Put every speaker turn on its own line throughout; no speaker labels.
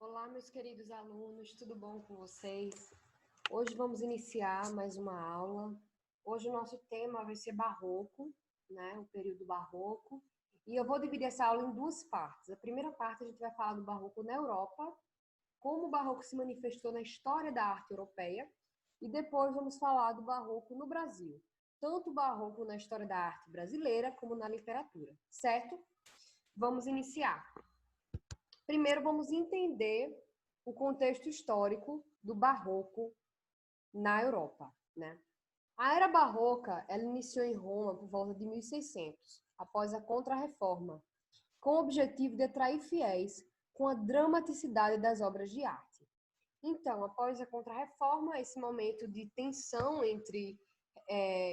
Olá, meus queridos alunos, tudo bom com vocês? Hoje vamos iniciar mais uma aula. Hoje o nosso tema vai ser barroco, né? O período barroco. E eu vou dividir essa aula em duas partes. A primeira parte a gente vai falar do barroco na Europa, como o barroco se manifestou na história da arte europeia, e depois vamos falar do barroco no Brasil, tanto o barroco na história da arte brasileira como na literatura, certo? Vamos iniciar. Primeiro, vamos entender o contexto histórico do barroco na Europa, né? A era barroca, ela iniciou em Roma por volta de 1600, após a Contra-Reforma, com o objetivo de atrair fiéis com a dramaticidade das obras de arte. Então, após a Contra-Reforma, esse momento de tensão entre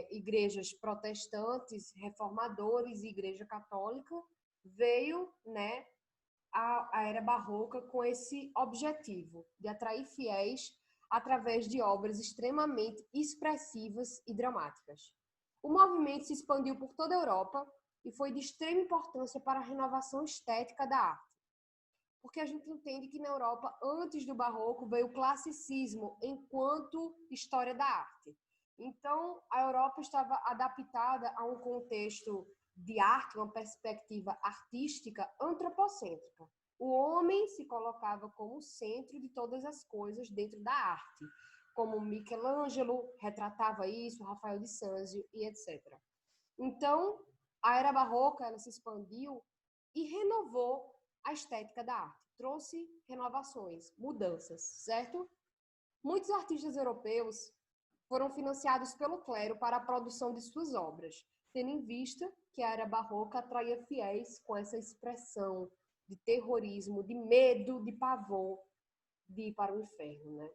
igrejas protestantes, reformadores e igreja católica, veio, né, a era barroca com esse objetivo de atrair fiéis através de obras extremamente expressivas e dramáticas. O movimento se expandiu por toda a Europa e foi de extrema importância para a renovação estética da arte. Porque a gente entende que na Europa, antes do barroco, veio o classicismo enquanto história da arte. Então, a Europa estava adaptada a um contexto de arte, uma perspectiva artística antropocêntrica. O homem se colocava como o centro de todas as coisas dentro da arte, como Michelangelo retratava isso, Rafael de Sanzio e etc. Então, a era barroca ela se expandiu e renovou a estética da arte, trouxe renovações, mudanças, certo? Muitos artistas europeus foram financiados pelo clero para a produção de suas obras, tendo em vista que a era barroca atraía fiéis com essa expressão de terrorismo, de medo, de pavor de ir para o inferno, né?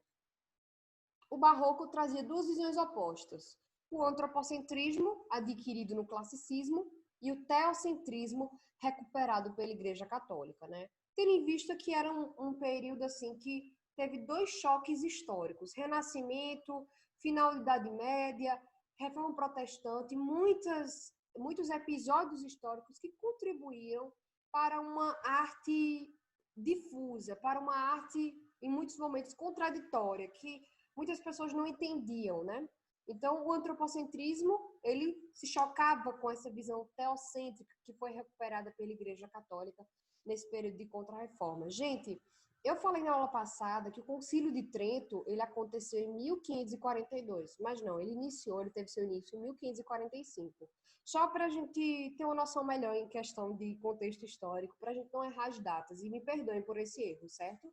O barroco trazia duas visões opostas: o antropocentrismo, adquirido no classicismo, e o teocentrismo, recuperado pela Igreja Católica, né? Tendo em vista que era um período assim que teve dois choques históricos: Renascimento, final da Idade Média, Reforma Protestante, muitos episódios históricos que contribuíram para uma arte difusa, para uma arte, em muitos momentos, contraditória, que muitas pessoas não entendiam, né? Então, o antropocentrismo, ele se chocava com essa visão teocêntrica que foi recuperada pela Igreja Católica nesse período de Contra-Reforma. Gente, eu falei na aula passada que o Concílio de Trento, ele aconteceu em 1542, mas não, ele teve seu início em 1545. Só para a gente ter uma noção melhor em questão de contexto histórico, para a gente não errar as datas, e me perdoem por esse erro, certo?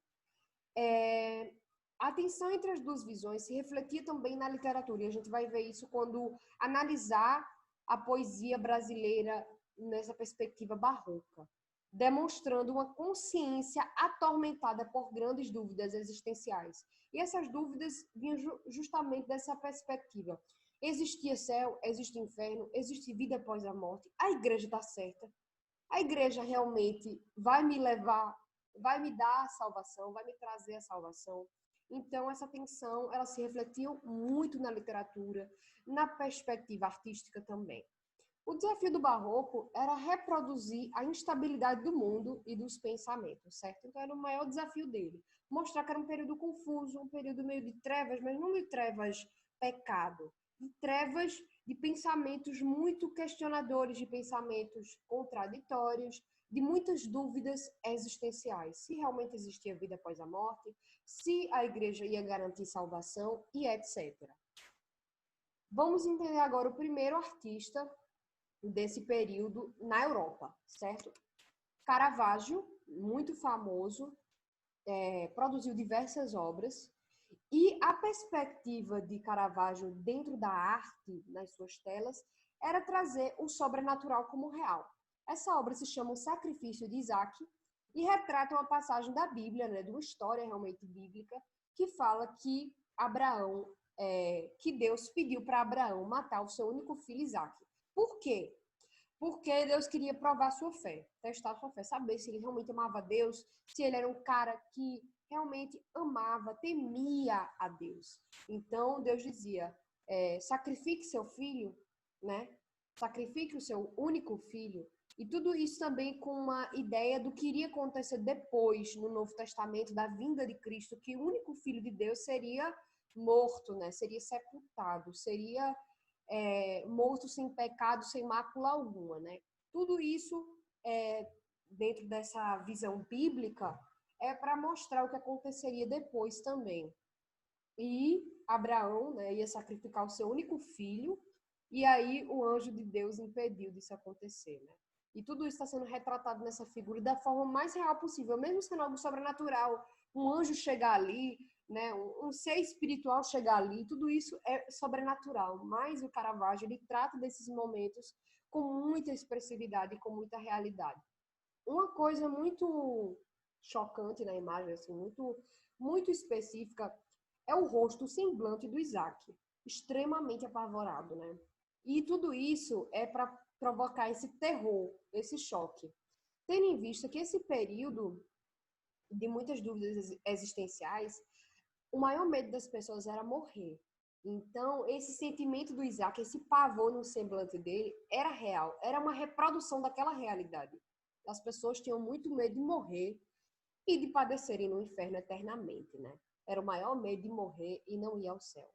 A tensão entre as duas visões se refletia também na literatura, e a gente vai ver isso quando analisar a poesia brasileira nessa perspectiva barroca, demonstrando uma consciência atormentada por grandes dúvidas existenciais. E essas dúvidas vinham justamente dessa perspectiva. Existia céu, existe inferno, existe vida após a morte, a igreja está certa, a igreja realmente vai me levar, vai me dar a salvação, vai me trazer a salvação. Então, essa tensão, ela se refletiu muito na literatura, na perspectiva artística também. O desafio do barroco era reproduzir a instabilidade do mundo e dos pensamentos, certo? Então, era o maior desafio dele. Mostrar que era um período confuso, um período meio de trevas, mas não de trevas pecado, de trevas de pensamentos muito questionadores, de pensamentos contraditórios, de muitas dúvidas existenciais. Se realmente existia vida após a morte, se a igreja ia garantir salvação e etc. Vamos entender agora o primeiro artista desse período na Europa, certo? Caravaggio, muito famoso, produziu diversas obras, e a perspectiva de Caravaggio dentro da arte, nas suas telas, era trazer o sobrenatural como real. Essa obra se chama O Sacrifício de Isaac e retrata uma passagem da Bíblia, né, de uma história realmente bíblica, que fala que que Deus pediu para Abraão matar o seu único filho Isaac. Por quê? Porque Deus queria provar sua fé, testar sua fé, saber se ele realmente amava a Deus, se ele era um cara que realmente amava, temia a Deus. Então, Deus dizia, sacrifique seu filho, né? Sacrifique o seu único filho, E tudo isso também com uma ideia do que iria acontecer depois, no Novo Testamento, da vinda de Cristo, que o único Filho de Deus seria morto, né? Seria sepultado, seria morto sem pecado, sem mácula alguma, né? Tudo isso, dentro dessa visão bíblica, é para mostrar o que aconteceria depois também. E Abraão, né, ia sacrificar o seu único filho, e aí o anjo de Deus impediu disso acontecer, né? E tudo isso está sendo retratado nessa figura da forma mais real possível, mesmo sendo algo sobrenatural. Um anjo chegar ali, né, um ser espiritual chegar ali, tudo isso é sobrenatural. Mas o Caravaggio, ele trata desses momentos com muita expressividade, com muita realidade. Uma coisa muito chocante na imagem, assim, muito específica, é o rosto, o semblante do Isaac, extremamente apavorado, né? E tudo isso é para provocar esse terror, esse choque. Tendo em vista que esse período de muitas dúvidas existenciais, o maior medo das pessoas era morrer. Então, esse sentimento do Isaac, esse pavor no semblante dele, era real, era uma reprodução daquela realidade. As pessoas tinham muito medo de morrer e de padecerem no inferno eternamente, né? Era o maior medo de morrer e não ir ao céu.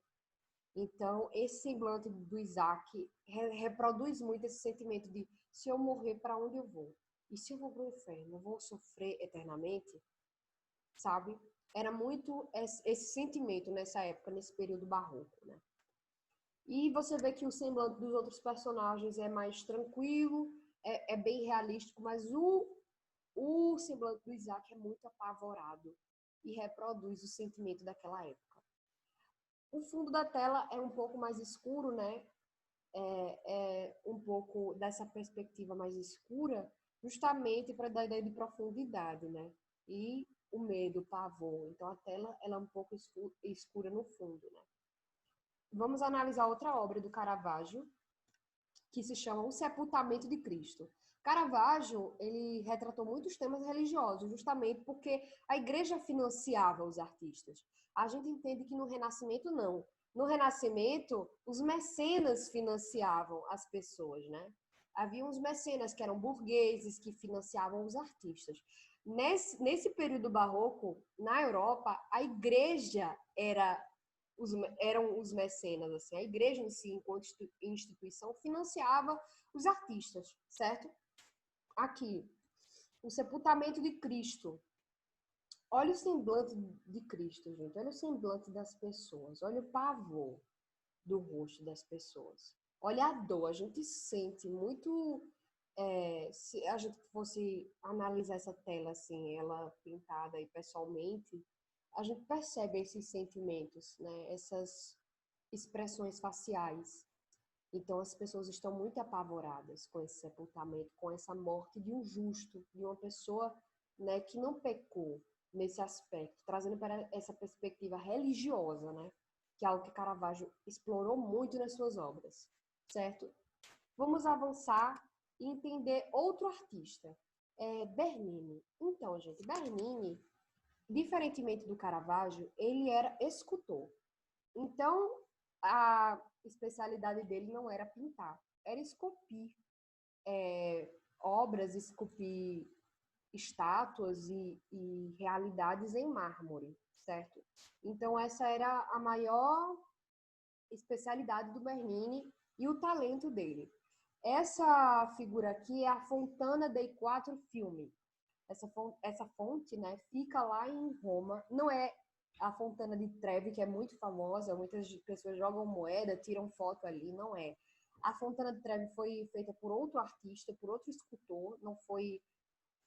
Então, esse semblante do Isaac reproduz muito esse sentimento de se eu morrer, para onde eu vou? E se eu vou para o inferno, eu vou sofrer eternamente? Sabe? Era muito esse sentimento nessa época, nesse período barroco, né? E você vê que o semblante dos outros personagens é mais tranquilo, é bem realístico, mas o semblante do Isaac é muito apavorado e reproduz o sentimento daquela época. O fundo da tela é um pouco mais escuro, né? Um pouco dessa perspectiva mais escura, justamente para dar ideia de profundidade, né? E o medo, o pavor. Então a tela ela é um pouco escura no fundo, né? Vamos analisar outra obra do Caravaggio, que se chama O Sepultamento de Cristo. Caravaggio, ele retratou muitos temas religiosos, justamente porque a igreja financiava os artistas. A gente entende que no Renascimento, não. No Renascimento, os mecenas financiavam as pessoas, né? Havia uns mecenas que eram burgueses, que financiavam os artistas. Nesse período barroco, na Europa, a igreja eram os mecenas, assim, a igreja em si, enquanto instituição, financiava os artistas, certo? Aqui, o sepultamento de Cristo. Olha o semblante de Cristo, gente. Olha o semblante das pessoas. Olha o pavor do rosto das pessoas. Olha a dor. A gente sente muito... se a gente fosse analisar essa tela, assim, ela pintada aí pessoalmente, a gente percebe esses sentimentos, né? Essas expressões faciais. Então, as pessoas estão muito apavoradas com esse sepultamento, com essa morte de um justo, de uma pessoa, né, que não pecou nesse aspecto, trazendo para essa perspectiva religiosa, né, que é algo que Caravaggio explorou muito nas suas obras, certo? Vamos avançar e entender outro artista, Bernini. Então, gente, Bernini, diferentemente do Caravaggio, ele era escultor. Então, a especialidade dele não era pintar, era esculpir obras, esculpir estátuas e realidades em mármore, certo? Então, essa era a maior especialidade do Bernini e o talento dele. Essa figura aqui é a Fontana dei Quattro Fiumi. Essa fonte, né, fica lá em Roma. Não é a Fontana di Trevi, que é muito famosa, muitas pessoas jogam moeda, tiram foto ali, não é. A Fontana di Trevi foi feita por outro artista, por outro escultor, não foi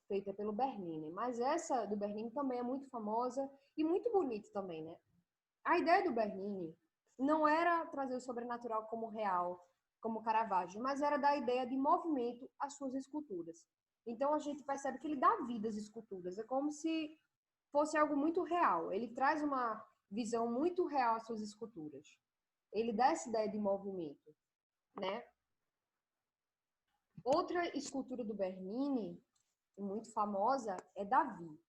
feita pelo Bernini. Mas essa do Bernini também é muito famosa e muito bonita também, né? A ideia do Bernini não era trazer o sobrenatural como real, como Caravaggio, mas era dar a ideia de movimento às suas esculturas. Então a gente percebe que ele dá vida às esculturas, é como se fosse algo muito real. Ele traz uma visão muito real às suas esculturas. Ele dá essa ideia de movimento, né? Outra escultura do Bernini, muito famosa, é Davi.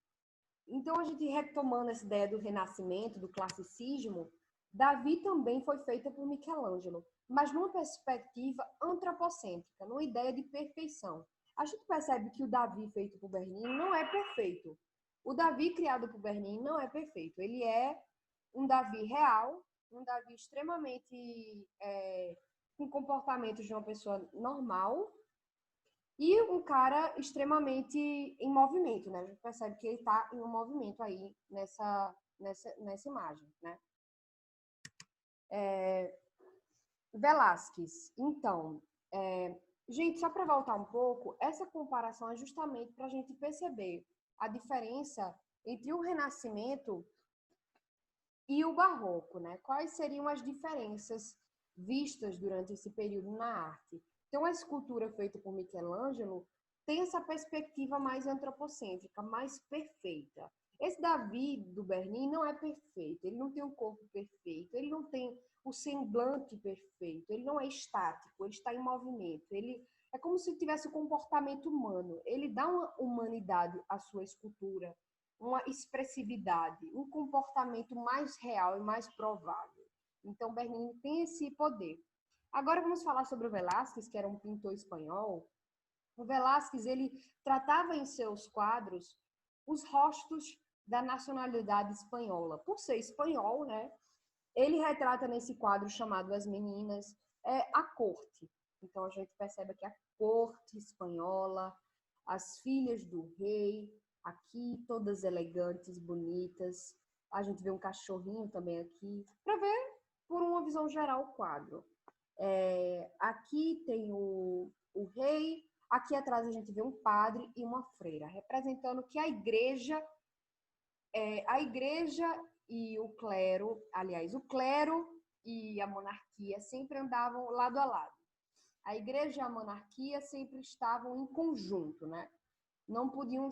Então, a gente retomando essa ideia do renascimento, do classicismo, Davi também foi feita por Michelangelo, mas numa perspectiva antropocêntrica, numa ideia de perfeição. A gente percebe que o Davi feito por Bernini não é perfeito. O Davi criado por Bernini não é perfeito. Ele é um Davi real, um Davi extremamente com comportamentos de uma pessoa normal e um cara extremamente em movimento, né? A gente percebe que ele está em um movimento aí nessa imagem, né? Velázquez, então, gente, só para voltar um pouco, essa comparação é justamente para a gente perceber a diferença entre o Renascimento e o Barroco, né? Quais seriam as diferenças vistas durante esse período na arte? Então, a escultura feita por Michelangelo tem essa perspectiva mais antropocêntrica, mais perfeita. Esse Davi do Bernini não é perfeito, ele não tem um corpo perfeito, ele não tem o semblante perfeito, ele não é estático, ele está em movimento, ele é como se tivesse o comportamento humano, ele dá uma humanidade à sua escultura, uma expressividade, um comportamento mais real e mais provável. Então, Bernini tem esse poder. Agora vamos falar sobre o Velázquez, que era um pintor espanhol. O Velázquez, ele tratava em seus quadros os rostos da nacionalidade espanhola. Por ser espanhol, né? Ele retrata nesse quadro chamado As Meninas a corte. Então a gente percebe aqui a corte espanhola, as filhas do rei, aqui todas elegantes, bonitas. A gente vê um cachorrinho também aqui, para ver por uma visão geral o quadro. Aqui tem o rei, aqui atrás a gente vê um padre e uma freira, representando que a igreja e o clero, aliás, o clero e a monarquia sempre andavam lado a lado. A igreja e a monarquia sempre estavam em conjunto, né? Não podiam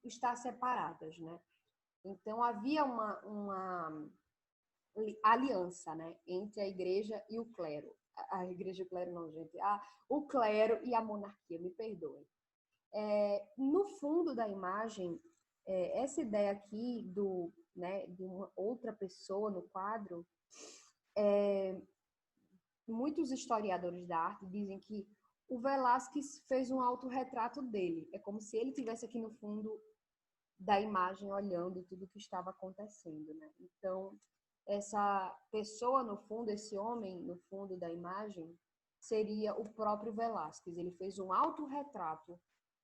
estar separadas, né? Então havia uma aliança, né, entre a igreja e o clero. A igreja e o clero não, gente. O clero e a monarquia, me perdoem. No fundo da imagem, essa ideia aqui de uma outra pessoa no quadro, muitos historiadores da arte dizem que o Velázquez fez um autorretrato dele. É como se ele estivesse aqui no fundo da imagem, olhando tudo o que estava acontecendo, né? Então, essa pessoa no fundo, esse homem no fundo da imagem, seria o próprio Velázquez. Ele fez um autorretrato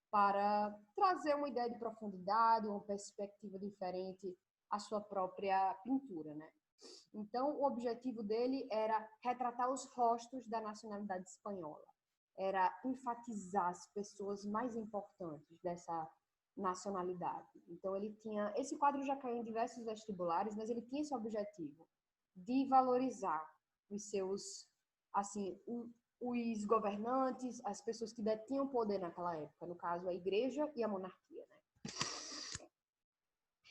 para trazer uma ideia de profundidade, uma perspectiva diferente à sua própria pintura, né? Então, o objetivo dele era retratar os rostos da nacionalidade espanhola, era enfatizar as pessoas mais importantes dessa nacionalidade. Então, ele tinha... Esse quadro já caiu em diversos vestibulares, mas ele tinha esse objetivo de valorizar os seus, assim, os governantes, as pessoas que detinham poder naquela época, no caso, a igreja e a monarquia, né?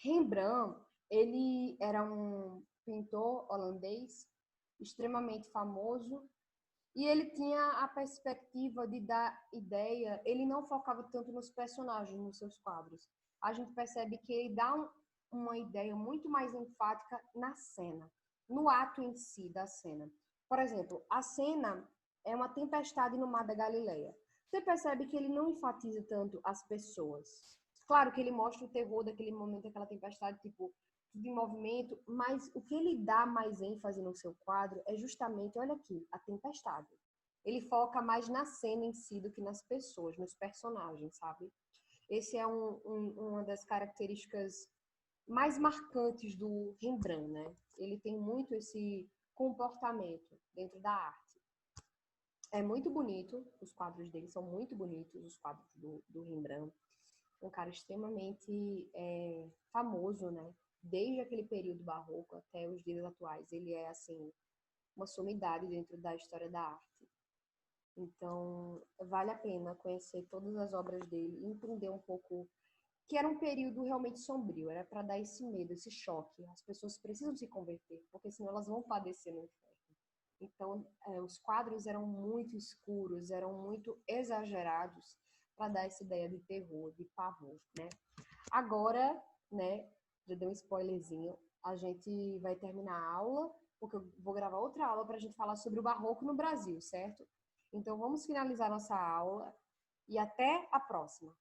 Rembrandt, ele era um pintor holandês extremamente famoso e ele tinha a perspectiva de dar ideia, ele não focava tanto nos personagens, nos seus quadros. A gente percebe que ele dá uma ideia muito mais enfática na cena, no ato em si da cena. Por exemplo, a cena é uma tempestade no Mar da Galileia. Você percebe que ele não enfatiza tanto as pessoas. Claro que ele mostra o terror daquele momento, aquela tempestade, tipo, tudo em movimento, mas o que ele dá mais ênfase no seu quadro é justamente, olha aqui, a tempestade. Ele foca mais na cena em si do que nas pessoas, nos personagens, sabe? Esse é uma das características mais marcantes do Rembrandt, né? Ele tem muito esse comportamento dentro da arte. É muito bonito, os quadros dele são muito bonitos, os quadros do Rembrandt. Um cara extremamente famoso, né? Desde aquele período barroco até os dias atuais. Ele é, assim, uma sumidade dentro da história da arte. Então, vale a pena conhecer todas as obras dele e entender um pouco que era um período realmente sombrio, era para dar esse medo, esse choque. As pessoas precisam se converter, porque senão elas vão padecer no inferno. Então, os quadros eram muito escuros, eram muito exagerados para dar essa ideia de terror, de pavor, né? Agora, né, já dei um spoilerzinho, a gente vai terminar a aula, porque eu vou gravar outra aula para a gente falar sobre o barroco no Brasil, certo? Então, vamos finalizar nossa aula e até a próxima!